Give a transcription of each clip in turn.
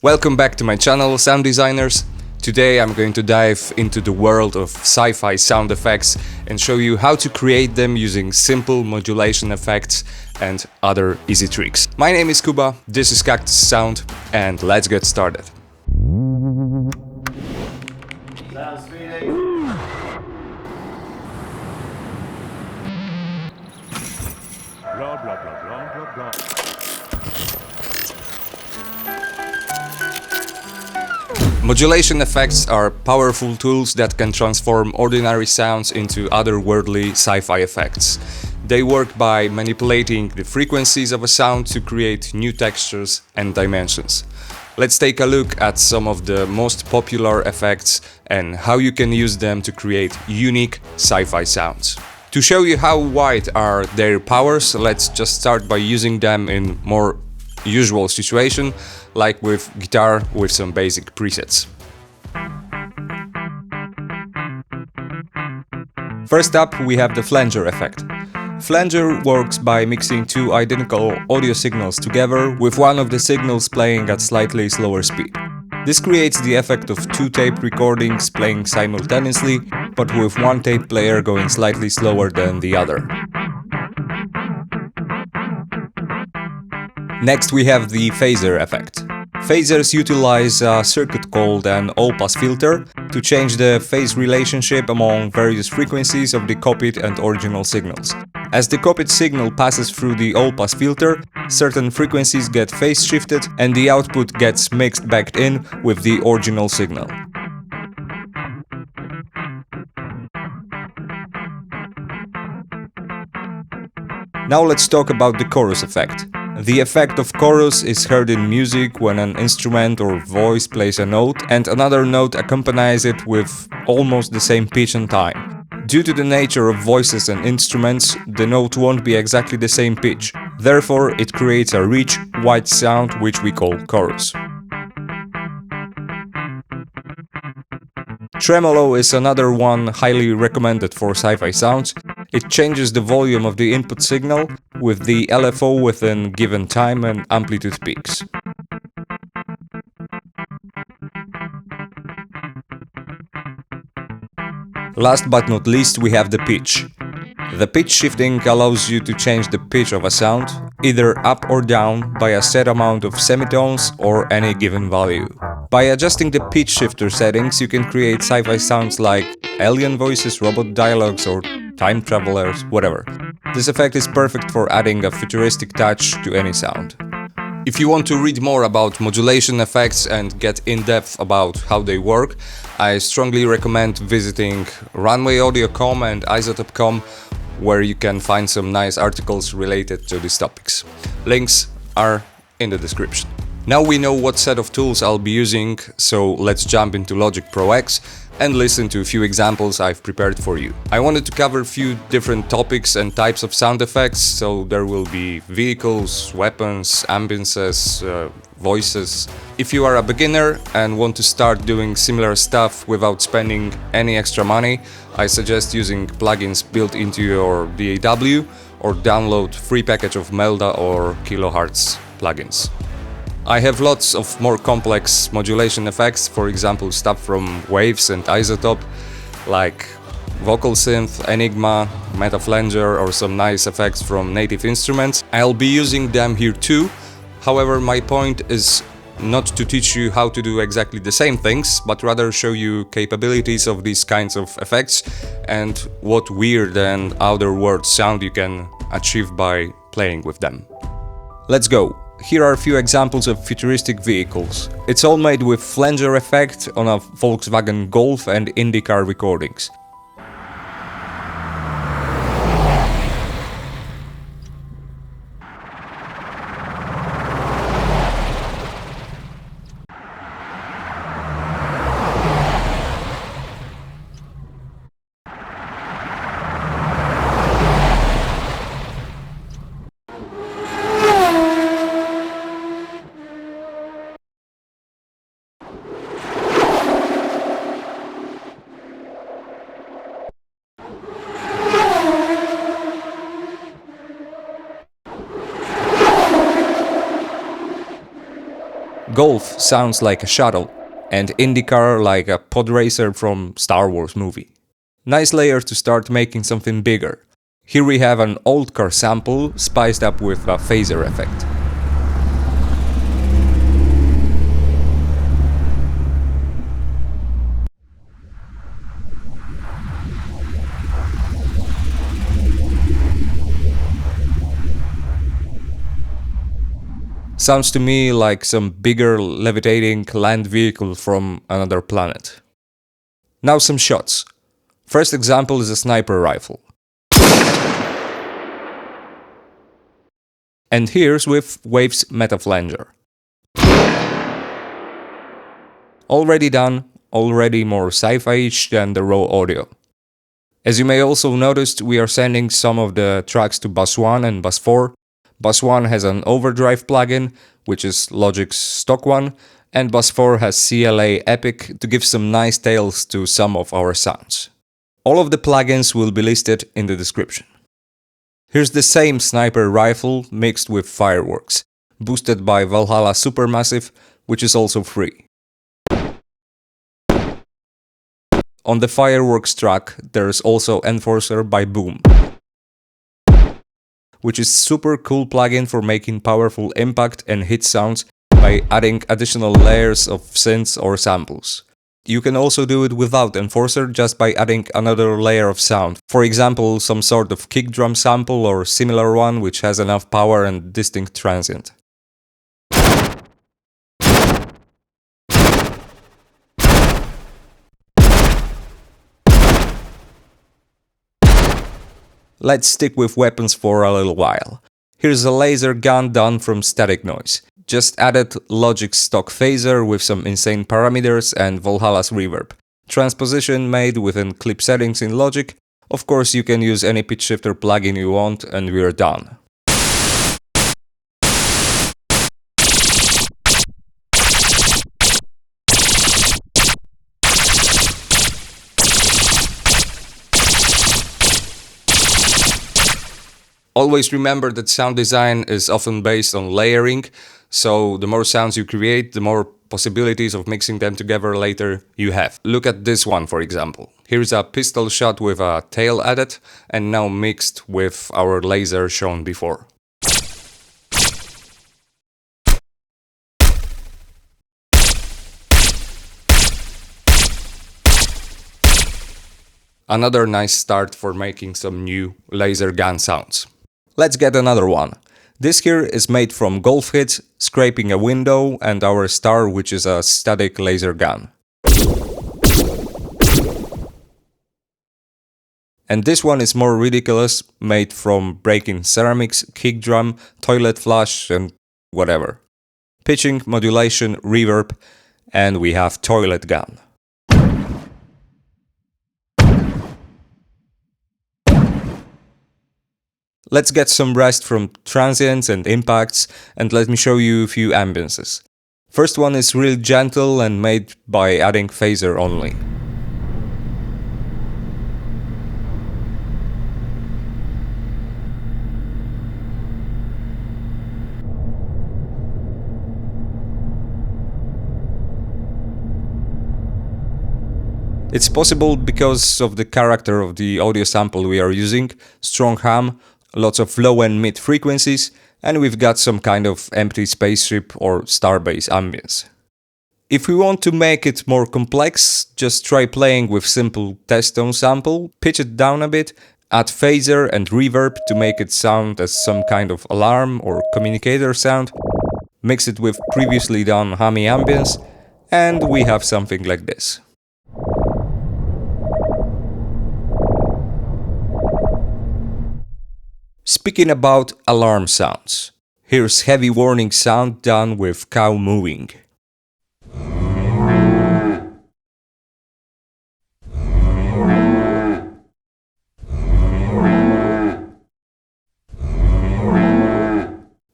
Welcome back to my channel, Sound Designers. Today I'm going to dive into the world of sci-fi sound effects and show you how to create them using simple modulation effects and other easy tricks. My name is Kuba, this is Cactus Sound, and let's get started. Blah, blah, blah, blah, blah, blah. Modulation effects are powerful tools that can transform ordinary sounds into otherworldly sci-fi effects. They work by manipulating the frequencies of a sound to create new textures and dimensions. Let's take a look at some of the most popular effects and how you can use them to create unique sci-fi sounds. To show you how wide are their powers, let's just start by using them in more usual situation, like with guitar with some basic presets. First up, we have the flanger effect. Flanger works by mixing two identical audio signals together, with one of the signals playing at slightly slower speed. This creates the effect of two tape recordings playing simultaneously, but with one tape player going slightly slower than the other. Next we have the phaser effect. Phasers utilize a circuit called an all-pass filter to change the phase relationship among various frequencies of the copied and original signals. As the copied signal passes through the all-pass filter, certain frequencies get phase shifted and the output gets mixed back in with the original signal. Now let's talk about the chorus effect. The effect of chorus is heard in music when an instrument or voice plays a note and another note accompanies it with almost the same pitch and time. Due to the nature of voices and instruments, the note won't be exactly the same pitch. Therefore, it creates a rich, wide sound which we call chorus. Tremolo is another one highly recommended for sci-fi sounds. It changes the volume of the input signal with the LFO within given time and amplitude peaks. Last but not least, we have the pitch. The pitch shifting allows you to change the pitch of a sound, either up or down, by a set amount of semitones or any given value. By adjusting the pitch shifter settings, you can create sci-fi sounds like alien voices, robot dialogues, or time travelers, whatever. This effect is perfect for adding a futuristic touch to any sound. If you want to read more about modulation effects and get in-depth about how they work, I strongly recommend visiting runwayaudio.com and isotope.com, where you can find some nice articles related to these topics. Links are in the description. Now we know what set of tools I'll be using, so let's jump into Logic Pro X and listen to a few examples I've prepared for you. I wanted to cover a few different topics and types of sound effects, so there will be vehicles, weapons, ambiences, voices. If you are a beginner and want to start doing similar stuff without spending any extra money, I suggest using plugins built into your DAW or download free package of Melda or Kilohertz plugins. I have lots of more complex modulation effects, for example stuff from Waves and Isotope, like Vocal Synth, Enigma, Meta Flanger, or some nice effects from Native Instruments. I'll be using them here too. However, my point is not to teach you how to do exactly the same things, but rather show you capabilities of these kinds of effects and what weird and otherworld sound you can achieve by playing with them. Let's go! Here are a few examples of futuristic vehicles. It's all made with flanger effect on a Volkswagen Golf and IndyCar recordings. Golf sounds like a shuttle, and IndyCar like a pod racer from Star Wars movie. Nice layer to start making something bigger. Here we have an old car sample spiced up with a phaser effect. Sounds to me like some bigger levitating land vehicle from another planet. Now some shots. First example is a sniper rifle. And here's with Wave's meta flanger. Already done, already more sci-fi-ish than the raw audio. As you may also notice, we are sending some of the tracks to bus 1 and bus 4. Bus 1 has an overdrive plugin, which is Logic's stock one, and bus 4 has CLA Epic to give some nice tails to some of our sounds. All of the plugins will be listed in the description. Here's the same sniper rifle mixed with fireworks, boosted by Valhalla Supermassive, which is also free. On the fireworks track, there's also Enforcer by Boom, which is super cool plugin for making powerful impact and hit sounds by adding additional layers of synths or samples. You can also do it without Enforcer just by adding another layer of sound. For example, some sort of kick drum sample or similar one which has enough power and distinct transient. Let's stick with weapons for a little while. Here's a laser gun done from static noise. Just added Logic's stock phaser with some insane parameters and Valhalla's reverb. Transposition made within clip settings in Logic. Of course, you can use any pitch shifter plugin you want and we're done. Always remember that sound design is often based on layering, so the more sounds you create, the more possibilities of mixing them together later you have. Look at this one, for example. Here's a pistol shot with a tail added and now mixed with our laser shown before. Another nice start for making some new laser gun sounds. Let's get another one. This here is made from golf hits, scraping a window, and our star, which is a static laser gun. And this one is more ridiculous, made from breaking ceramics, kick drum, toilet flush, and whatever. Pitching, modulation, reverb, and we have toilet gun. Let's get some rest from transients and impacts, and let me show you a few ambiences. First one is real gentle and made by adding phaser only. It's possible because of the character of the audio sample we are using, strong hum, lots of low and mid frequencies, and we've got some kind of empty spaceship or starbase ambience. If we want to make it more complex, just try playing with simple test tone sample, pitch it down a bit, add phaser and reverb to make it sound as some kind of alarm or communicator sound, mix it with previously done hummy ambience, and we have something like this. Speaking about alarm sounds, here's heavy warning sound done with cow mooing.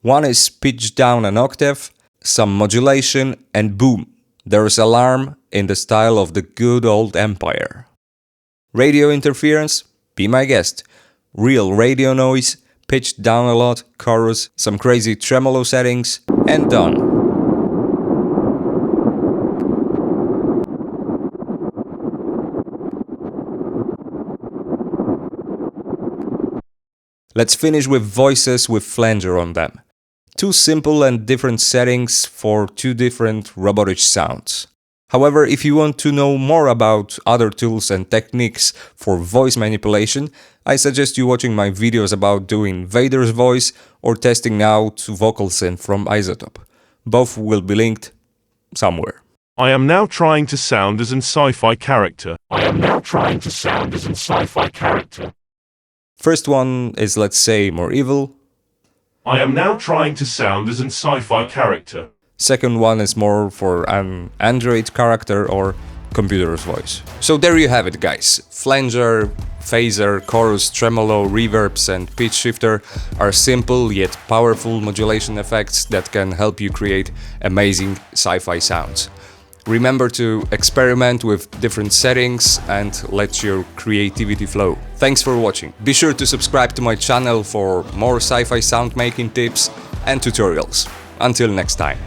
One is pitched down an octave, some modulation, and boom, there's alarm in the style of the good old Empire. Radio interference? Be my guest. Real radio noise, pitched down a lot, chorus, some crazy tremolo settings, and done. Let's finish with voices with flanger on them. Two simple and different settings for two different robotic sounds. However, if you want to know more about other tools and techniques for voice manipulation, I suggest you watching my videos about doing Vader's voice or testing out vocal synth from Isotope. Both will be linked somewhere. I am now trying to sound as an sci-fi character. First one is, let's say, more evil. I am now trying to sound as an sci-fi character. Second one is more for an Android character or computer's voice. So there you have it, guys. Flanger, phaser, chorus, tremolo, reverbs and pitch shifter are simple yet powerful modulation effects that can help you create amazing sci-fi sounds. Remember to experiment with different settings and let your creativity flow. Thanks for watching. Be sure to subscribe to my channel for more sci-fi sound making tips and tutorials. Until next time.